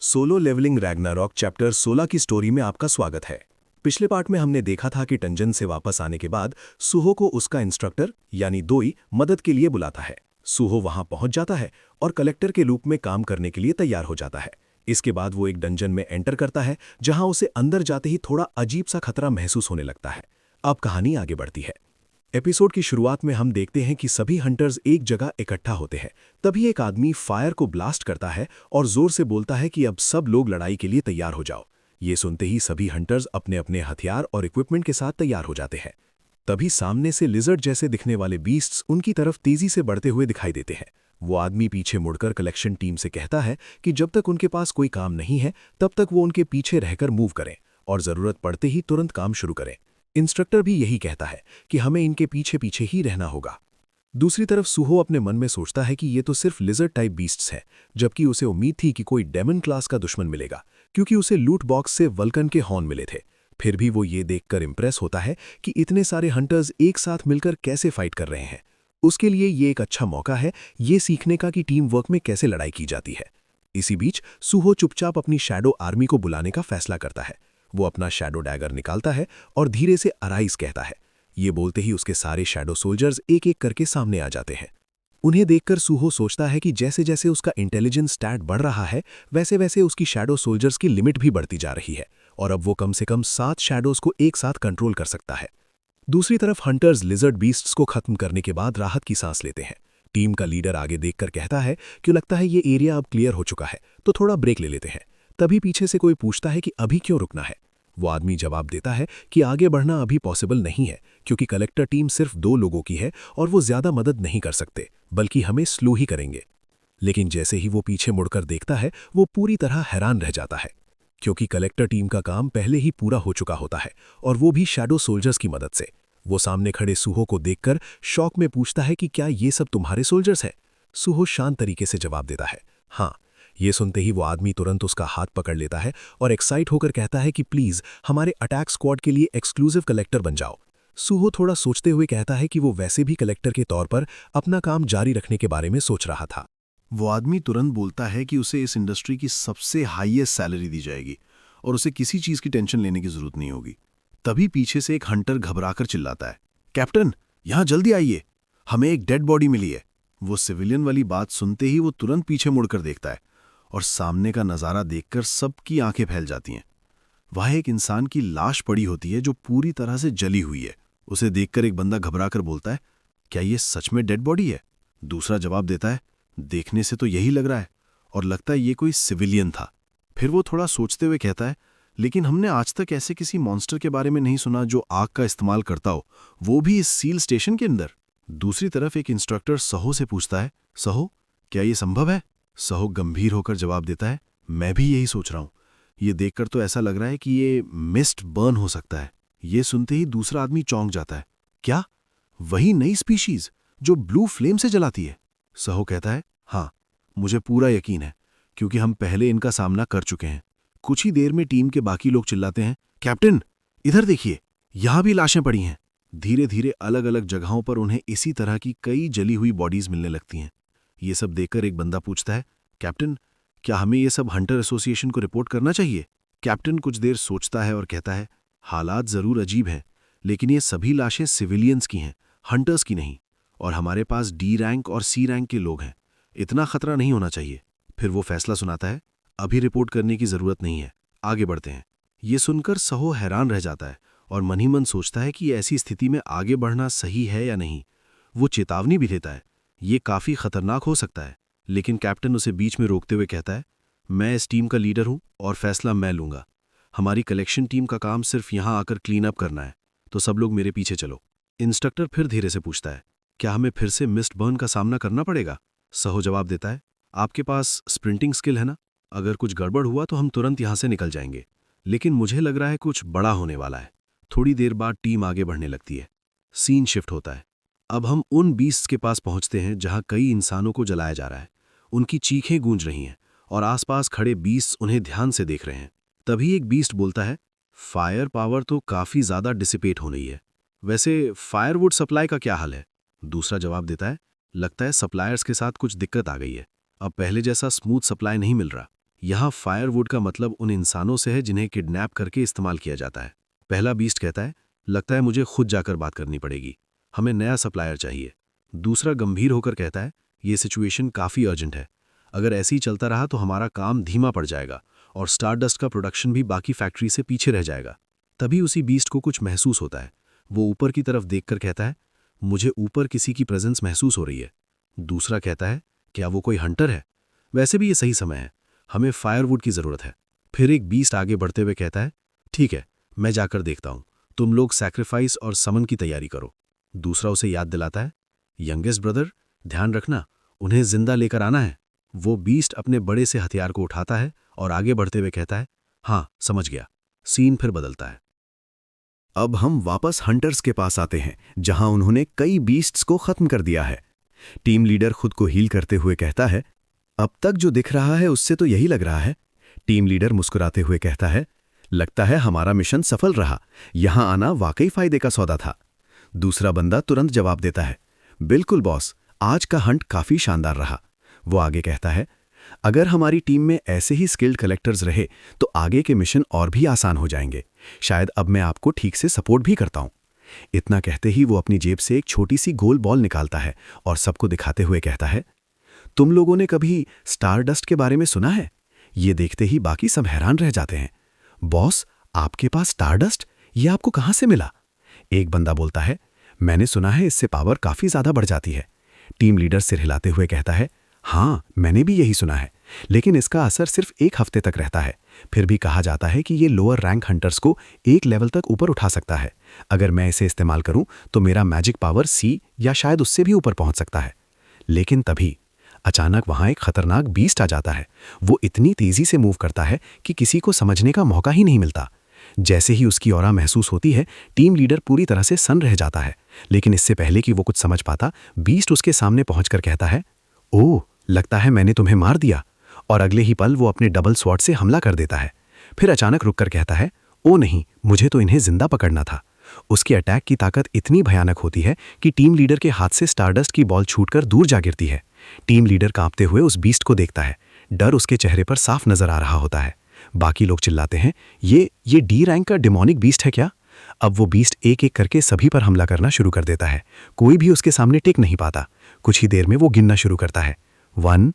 Solo levelling Ragnarok chapter 16 की story में आपका स्वागत है। पिछले पार्ट में हमने देखा था कि टंजन से वापस आने के बाद सुहो को उसका इंस्ट्रक्टर यानी दोई मदद के लिए बुलाता है। सुहो वहां पहुंच जाता है और कलेक्टर के रूप में काम करने के लिए तैयार हो जाता है। इसके बाद वो एक डंजन में एंटर करता है जहां उसे अंदर जाते ही थोड़ा अजीब सा खतरा महसूस होने लगता है। अब कहानी आगे बढ़ती है। एपिसोड की शुरुआत में हम देखते हैं कि सभी हंटर्स एक जगह इकट्ठा होते हैं। तभी एक आदमी फायर को ब्लास्ट करता है और जोर से बोलता है कि अब सब लोग लड़ाई के लिए तैयार हो जाओ। ये सुनते ही सभी हंटर्स अपने अपने हथियार और इक्विपमेंट के साथ तैयार हो जाते हैं। तभी सामने से लिजर्ड जैसे दिखने वाले बीस्ट्स उनकी तरफ तेजी से बढ़ते हुए दिखाई देते हैं। वो आदमी पीछे मुड़कर कलेक्शन टीम से कहता है कि जब तक उनके पास कोई काम नहीं है तब तक वो उनके पीछे रहकर मूव करें और जरूरत पड़ते ही तुरंत काम शुरू करें। इंस्ट्रक्टर भी यही कहता है कि हमें इनके पीछे पीछे ही रहना होगा। दूसरी तरफ सुहो अपने मन में सोचता है कि ये तो सिर्फ लिजर्ड टाइप बीस्ट्स हैं, जबकि उसे उम्मीद थी कि कोई डेमन क्लास का दुश्मन मिलेगा, क्योंकि उसे लूट बॉक्स से वल्कन के हॉर्न मिले थे। फिर भी वो ये देखकर इंप्रेस होता है कि इतने सारे हंटर्स एक साथ मिलकर कैसे फाइट कर रहे हैं। उसके लिए ये एक अच्छा मौका है ये सीखने का कि टीम वर्क में कैसे लड़ाई की जाती है। इसी बीच सुहो चुपचाप अपनी शैडो आर्मी को बुलाने का फैसला करता है। वो अपना शैडो डैगर निकालता है और धीरे से अराइज कहता है। ये बोलते ही उसके सारे शैडो सोल्जर्स एक एक करके सामने आ जाते हैं। उन्हें देखकर सुहो सोचता है कि जैसे जैसे उसका इंटेलिजेंस स्टैट बढ़ रहा है वैसे वैसे उसकी शैडो सोल्जर्स की लिमिट भी बढ़ती जा रही है और अब वो कम से कम 7 शैडोज को एक साथ कंट्रोल कर सकता है। दूसरी तरफ हंटर्स लिजर्ड बीस्ट्स को खत्म करने के बाद राहत की सांस लेते हैं। टीम का लीडर आगे देखकर कहता है कि लगता है ये एरिया अब क्लियर हो चुका है, तो थोड़ा ब्रेक ले लेते हैं। तभी पीछे से कोई पूछता है कि अभी क्यों रुकना है। वो आदमी जवाब देता है कि आगे बढ़ना अभी पॉसिबल नहीं है, क्योंकि कलेक्टर टीम सिर्फ 2 लोगों की है और वो ज्यादा मदद नहीं कर सकते, बल्कि हमें स्लो ही करेंगे। लेकिन जैसे ही वो पीछे मुड़कर देखता है वो पूरी तरह हैरान रह जाता है, क्योंकि कलेक्टर टीम का काम पहले ही पूरा हो चुका होता है और वो भी शैडो सोल्जर्स की मदद से। वो सामने खड़े सुहो को देखकर शौक में पूछता है कि क्या ये सब तुम्हारे सोल्जर्स हैं? सुहो शांत तरीके से जवाब देता है, हाँ। ये सुनते ही वो आदमी तुरंत उसका हाथ पकड़ लेता है और एक्साइट होकर कहता है कि प्लीज हमारे अटैक स्क्वाड के लिए एक्सक्लूसिव कलेक्टर बन जाओ। सुहो थोड़ा सोचते हुए कहता है कि वो वैसे भी कलेक्टर के तौर पर अपना काम जारी रखने के बारे में सोच रहा था। वो आदमी तुरंत बोलता है कि उसे इस इंडस्ट्री की सबसे हाईएस्ट सैलरी दी जाएगी और उसे किसी चीज की टेंशन लेने की जरूरत नहीं होगी। तभी पीछे से एक हंटर घबराकर चिल्लाता है, कैप्टन यहां जल्दी आइए, हमें एक डेड बॉडी मिली है। वो सिविलियन वाली बात सुनते ही वो तुरंत पीछे मुड़कर देखता है और सामने का नजारा देखकर सबकी आंखें फैल जाती हैं। वह एक इंसान की लाश पड़ी होती है जो पूरी तरह से जली हुई है। उसे देखकर एक बंदा घबराकर बोलता है, क्या ये सच में डेड बॉडी है? दूसरा जवाब देता है, देखने से तो यही लग रहा है और लगता है ये कोई सिविलियन था। फिर वो थोड़ा सोचते हुए कहता है, लेकिन हमने आज तक ऐसे किसी मॉन्स्टर के बारे में नहीं सुना जो आग का इस्तेमाल करता हो, वो भी इस सील स्टेशन के अंदर। दूसरी तरफ एक इंस्ट्रक्टर सहो से पूछता है, सहो क्या ये संभव है? सहो गंभीर होकर जवाब देता है, मैं भी यही सोच रहा हूं। ये देखकर तो ऐसा लग रहा है कि ये मिस्ट बर्न हो सकता है। ये सुनते ही दूसरा आदमी चौंक जाता है, क्या वही नई स्पीशीज जो ब्लू फ्लेम से जलाती है? सहो कहता है, हाँ मुझे पूरा यकीन है, क्योंकि हम पहले इनका सामना कर चुके हैं। कुछ ही देर में टीम के बाकी लोग चिल्लाते हैं, कैप्टन इधर देखिए, यहां भी लाशें पड़ी हैं। धीरे धीरे अलग अलग जगहों पर उन्हें इसी तरह की कई जली हुई बॉडीज मिलने लगती हैं। ये सब देखकर एक बंदा पूछता है, कैप्टन क्या हमें ये सब हंटर एसोसिएशन को रिपोर्ट करना चाहिए? कैप्टन कुछ देर सोचता है और कहता है, हालात जरूर अजीब हैं, लेकिन ये सभी लाशें सिविलियंस की हैं, हंटर्स की नहीं, और हमारे पास डी रैंक और सी रैंक के लोग हैं। इतना खतरा नहीं होना चाहिए। फिर वो फैसला सुनाता है, अभी रिपोर्ट करने की जरूरत नहीं है, आगे बढ़ते हैं। ये सुनकर सहो हैरान रह जाता है और मन ही मन सोचता है कि ऐसी स्थिति में आगे बढ़ना सही है या नहीं। वो चेतावनी भी देता है, ये काफी खतरनाक हो सकता है, लेकिन कैप्टन उसे बीच में रोकते हुए कहता है, मैं इस टीम का लीडर हूं और फैसला मैं लूंगा। हमारी कलेक्शन टीम का काम सिर्फ यहां आकर क्लीन अप करना है, तो सब लोग मेरे पीछे चलो। इंस्ट्रक्टर फिर धीरे से पूछता है, क्या हमें फिर से मिस्ट बर्न का सामना करना पड़ेगा? सहो जवाब देता है, आपके पास स्प्रिंटिंग स्किल है ना? अगर कुछ गड़बड़ हुआ तो हम तुरंत यहां से निकल जाएंगे, लेकिन मुझे लग रहा है कुछ बड़ा होने वाला है। थोड़ी देर बाद टीम आगे बढ़ने लगती है। सीन शिफ्ट होता है। अब हम उन बीस्ट्स के पास पहुंचते हैं जहां कई इंसानों को जलाया जा रहा है। उनकी चीखें गूंज रही हैं और आसपास खड़े बीस्ट्स उन्हें ध्यान से देख रहे हैं। तभी एक बीस्ट बोलता है, फायर पावर तो काफी ज्यादा डिसिपेट हो रही है, वैसे फायरवुड सप्लाई का क्या हाल है? दूसरा जवाब देता है, लगता है सप्लायर्स के साथ कुछ दिक्कत आ गई है, अब पहले जैसा स्मूथ सप्लाई नहीं मिल रहा। यहाँ फायरवुड का मतलब उन इंसानों से है जिन्हें किडनैप करके इस्तेमाल किया जाता है। पहला बीस्ट कहता है, लगता है मुझे खुद जाकर बात करनी पड़ेगी, हमें नया सप्लायर चाहिए। दूसरा गंभीर होकर कहता है, ये सिचुएशन काफ़ी अर्जेंट है, अगर ऐसे ही चलता रहा तो हमारा काम धीमा पड़ जाएगा और स्टारडस्ट का प्रोडक्शन भी बाकी फैक्ट्री से पीछे रह जाएगा। तभी उसी बीस्ट को कुछ महसूस होता है। वो ऊपर की तरफ देखकर कहता है, मुझे ऊपर किसी की प्रेजेंस महसूस हो रही है। दूसरा कहता है, क्या वो कोई हंटर है? वैसे भी ये सही समय है, हमें फायरवुड की ज़रूरत है। फिर एक बीस्ट आगे बढ़ते हुए कहता है, ठीक है, मैं जाकर देखता हूँ, तुम लोग सैक्रिफाइस और समन की तैयारी करो। दूसरा उसे याद दिलाता है, यंगेस्ट ब्रदर, ध्यान रखना, उन्हें जिंदा लेकर आना है। वो बीस्ट अपने बड़े से हथियार को उठाता है और आगे बढ़ते हुए कहता है, हाँ समझ गया। सीन फिर बदलता है। अब हम वापस हंटर्स के पास आते हैं, जहां उन्होंने कई बीस्ट्स को खत्म कर दिया है। टीम लीडर खुद को हील करते हुए कहता है, अब तक जो दिख रहा है उससे तो यही लग रहा है। टीम लीडर मुस्कुराते हुए कहता है, लगता है हमारा मिशन सफल रहा, यहां आना वाकई फायदे का सौदा था। दूसरा बंदा तुरंत जवाब देता है, बिल्कुल बॉस, आज का हंट काफी शानदार रहा। वो आगे कहता है, अगर हमारी टीम में ऐसे ही स्किल्ड कलेक्टर्स रहे तो आगे के मिशन और भी आसान हो जाएंगे। शायद अब मैं आपको ठीक से सपोर्ट भी करता हूं। इतना कहते ही वो अपनी जेब से एक छोटी सी गोल बॉल निकालता है और सबको दिखाते हुए कहता है, तुम लोगों ने कभी स्टारडस्ट के बारे में सुना है? ये देखते ही बाकी सब हैरान रह जाते हैं। बॉस, आपके पास स्टारडस्ट? ये आपको कहां से मिला? एक बंदा बोलता है, मैंने सुना है इससे पावर काफी ज्यादा बढ़ जाती है। टीम लीडर सिर हिलाते हुए कहता है, हाँ मैंने भी यही सुना है, लेकिन इसका असर सिर्फ एक हफ्ते तक रहता है। फिर भी कहा जाता है कि ये लोअर रैंक हंटर्स को एक लेवल तक ऊपर उठा सकता है। अगर मैं इसे इस्तेमाल करूं तो मेरा मैजिक पावर सी या शायद उससे भी ऊपर पहुंच सकता है। लेकिन तभी अचानक वहां एक खतरनाक बीस्ट आ जाता है। वो इतनी तेजी से मूव करता है कि किसी को समझने का मौका ही नहीं मिलता। जैसे ही उसकी ऑरा महसूस होती है, टीम लीडर पूरी तरह से सन्न रह जाता है। लेकिन इससे पहले कि वो कुछ समझ पाता, बीस्ट उसके सामने पहुंचकर कहता है, ओह, लगता है मैंने तुम्हें मार दिया। और अगले ही पल वो अपने डबल स्वॉर्ड से हमला कर देता है। फिर अचानक रुककर कहता है, ओ नहीं, मुझे तो इन्हें जिंदा पकड़ना था। उसके अटैक की ताकत इतनी भयानक होती है कि टीम लीडर के हाथ से स्टारडस्ट की बॉल छूटकर दूर जा गिरती है। टीम लीडर कांपते हुए उस बीस्ट को देखता है। डर उसके चेहरे पर साफ नजर आ रहा होता है। बाकी लोग चिल्लाते हैं, ये डी रैंक का डिमोनिक बीस्ट है क्या? अब वो बीस्ट एक एक करके सभी पर हमला करना शुरू कर देता है। कोई भी उसके सामने टिक नहीं पाता। कुछ ही देर में वो गिनना शुरू करता है, 1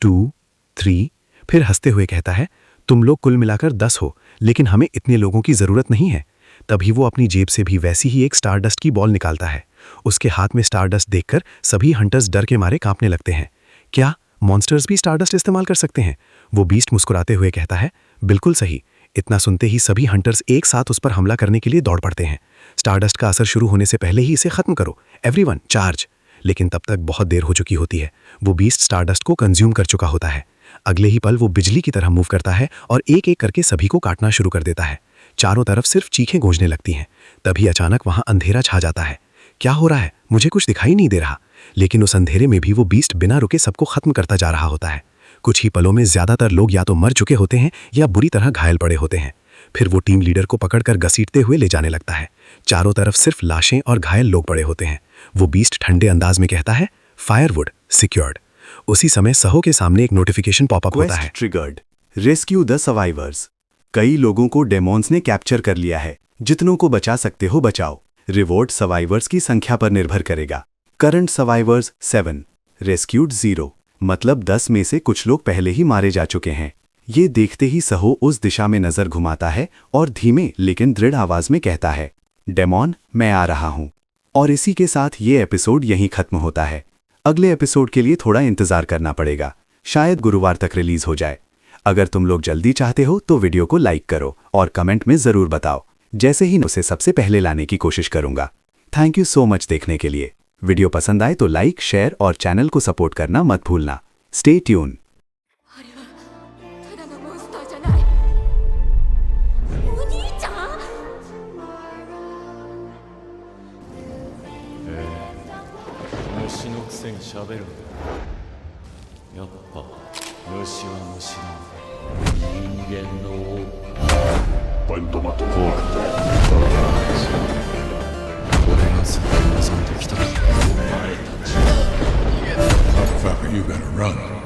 2 3। फिर हंसते हुए कहता है, तुम लोग कुल मिलाकर 10 हो, लेकिन हमें इतने लोगों की जरूरत नहीं है। तभी वो अपनी जेब से भी वैसी ही एक स्टारडस्ट की बॉल निकालता है। उसके हाथ में स्टारडस्ट देखकर सभी हंटर्स डर के मारे कांपने लगते हैं। क्या मॉन्स्टर्स भी स्टारडस्ट इस्तेमाल कर सकते हैं? वो बीस्ट मुस्कुराते हुए कहता है, बिल्कुल सही। इतना सुनते ही सभी हंटर्स एक साथ उस पर हमला करने के लिए दौड़ पड़ते हैं। स्टारडस्ट का असर शुरू होने से पहले ही इसे खत्म करो, एवरीवन चार्ज। लेकिन तब तक बहुत देर हो चुकी होती है। वो बीस्ट स्टारडस्ट को कंज्यूम कर चुका होता है। अगले ही पल वो बिजली की तरह मूव करता है और एक एक करके सभी को काटना शुरू कर देता है। चारों तरफ सिर्फ चीखें गूंजने लगती हैं। तभी अचानक वहां अंधेरा छा जाता है। क्या हो रहा है? मुझे कुछ दिखाई नहीं दे रहा। लेकिन उस अंधेरे में भी वो बीस्ट बिना रुके सबको खत्म करता जा रहा होता है। कुछ ही पलों में ज्यादातर लोग या तो मर चुके होते हैं या बुरी तरह घायल पड़े होते हैं। फिर वो टीम लीडर को पकड़कर घसीटते हुए ले जाने लगता है। चारों तरफ सिर्फ लाशें और घायल लोग पड़े होते हैं। वो बीस्ट ठंडे अंदाज में कहता है, फायरवुड सिक्योर्ड। उसी समय सहो के सामने एक नोटिफिकेशन पॉपअप होता है, ट्रिगर्ड, रेस्क्यू द सर्वाइवर्स। कई लोगों को डेमोन्स ने कैप्चर कर लिया है। जितनों को बचा सकते हो बचाओ। रिवॉर्ड सर्वाइवर्स की संख्या पर निर्भर करेगा। Current survivors 7, rescued 0। मतलब 10 में से कुछ लोग पहले ही मारे जा चुके हैं। ये देखते ही सहो उस दिशा में नजर घुमाता है और धीमे लेकिन दृढ़ आवाज में कहता है, डेमॉन, मैं आ रहा हूं। और इसी के साथ ये एपिसोड यहीं खत्म होता है। अगले एपिसोड के लिए थोड़ा इंतजार करना पड़ेगा। शायद गुरुवार तक रिलीज हो जाए। अगर तुम लोग जल्दी चाहते हो तो वीडियो को लाइक करो और कमेंट में जरूर बताओ। जैसे ही उसे सबसे पहले लाने की कोशिश करूंगा। थैंक यू सो मच देखने के लिए। वीडियो पसंद आए तो लाइक, शेयर और चैनल को सपोर्ट करना मत भूलना। Stay tune. あれはただのモンスターじゃない。お兄ちゃん？虫のくせに喋るんだ。やっぱ虫は虫なんだ。人間の王。Cuento mato. 俺がずっと望んできたお前たち。 How the fuck are you gonna run?